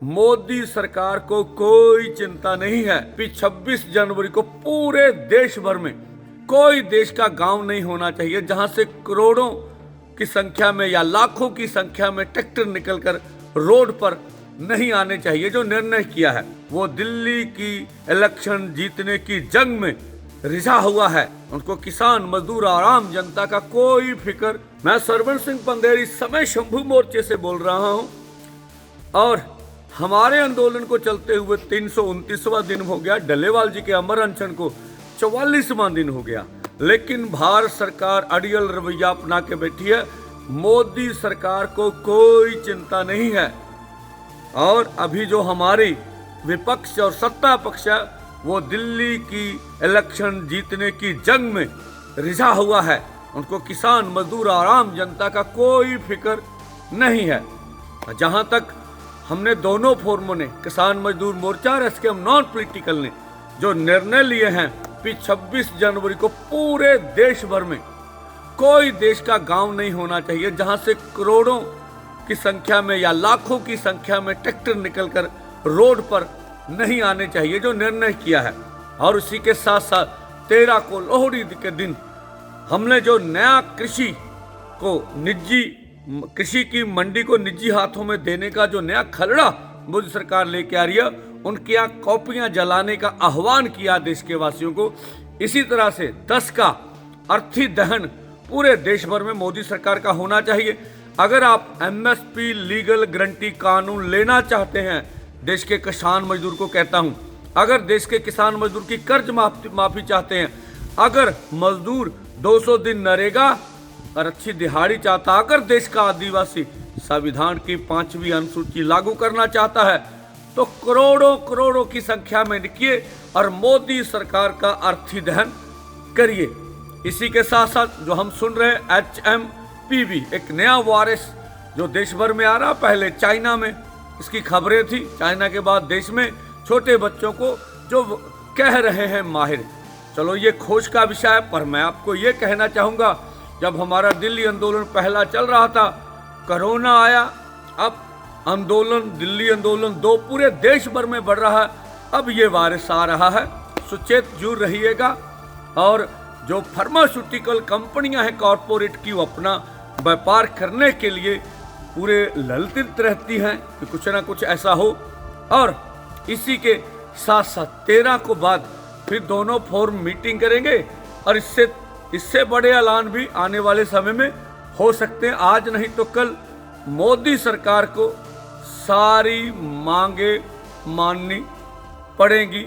मोदी सरकार को कोई चिंता नहीं है कि 26 जनवरी को पूरे देश भर में कोई देश का गांव नहीं होना चाहिए जहां से करोड़ों की संख्या में या लाखों की संख्या में ट्रैक्टर निकलकर रोड पर नहीं आने चाहिए। जो निर्णय किया है वो दिल्ली की इलेक्शन जीतने की जंग में रिझा हुआ है। उनको किसान, मजदूर और आम जनता का कोई फिक्र। मैं सरवण सिंह पंदेरी इस समय शंभू मोर्चे से बोल रहा हूं और हमारे आंदोलन को चलते हुए 329वां दिन हो गया। डल्लेवाल जी के अमर अनशन को 44वां दिन हो गया, लेकिन भारत सरकार अड़ियल रवैया अपना के बैठी है। मोदी सरकार को कोई चिंता नहीं है और अभी जो हमारी विपक्ष और सत्ता पक्ष है वो दिल्ली की इलेक्शन जीतने की जंग में रिझा हुआ है। उनको किसान, मजदूर और आम जनता का कोई फिक्र नहीं है। जहां तक हमने दोनों फोरमों ने, किसान मजदूर मोर्चा और एसकेएम नॉन पॉलिटिकल ने जो निर्णय लिए हैं कि 26 जनवरी को पूरे देश भर में कोई देश का गांव नहीं होना चाहिए जहां से करोड़ों की संख्या में या लाखों की संख्या में ट्रैक्टर निकलकर रोड पर नहीं आने चाहिए। जो निर्णय किया है और उसी के साथ साथ 13 को लोहड़ी के दिन हमने जो नया कृषि की मंडी को निजी हाथों में देने का जो नया खरड़ा मोदी सरकार लेके आ रही है, उनकी यहाँ कॉपियां जलाने का आह्वान किया देश के वासियों को। इसी तरह से 10 का अर्थी दहन पूरे देश भर में मोदी सरकार का होना चाहिए। अगर आप एमएसपी लीगल गारंटी कानून लेना चाहते हैं, देश के किसान मजदूर को कहता हूं, अगर देश के किसान मजदूर की कर्ज माफी चाहते हैं, अगर मजदूर 200 दिन नरेगा और अच्छी दिहाड़ी चाहता, अगर देश का आदिवासी संविधान की 5वीं अनुसूची लागू करना चाहता है, तो करोड़ों की संख्या में निकलिए और मोदी सरकार का अर्थी दहन करिए। इसी के साथ साथ जो हम सुन रहे हैं HMPV, एक नया वायरस जो देश भर में आ रहा, पहले चाइना में इसकी खबरें थी, चाइना के बाद देश में छोटे बच्चों को जो कह रहे हैं माहिर। चलो ये खोज का विषय है, पर मैं आपको ये कहना चाहूँगा, जब हमारा दिल्ली आंदोलन पहला चल रहा था, कोरोना आया, अब दिल्ली आंदोलन 2 पूरे देश भर में बढ़ रहा है, अब ये वायरस आ रहा है। सुचेत जरूर रहिएगा। और जो फार्मास्यूटिकल कंपनियां हैं कॉरपोरेट की, वो अपना व्यापार करने के लिए पूरे ललचित रहती हैं कि कुछ ना कुछ ऐसा हो। और इसी के साथ साथ 13 को बाद फिर दोनों फोरम मीटिंग करेंगे और इससे बड़े ऐलान भी आने वाले समय में हो सकते हैं। आज नहीं तो कल मोदी सरकार को सारी मांगे माननी पड़ेंगी।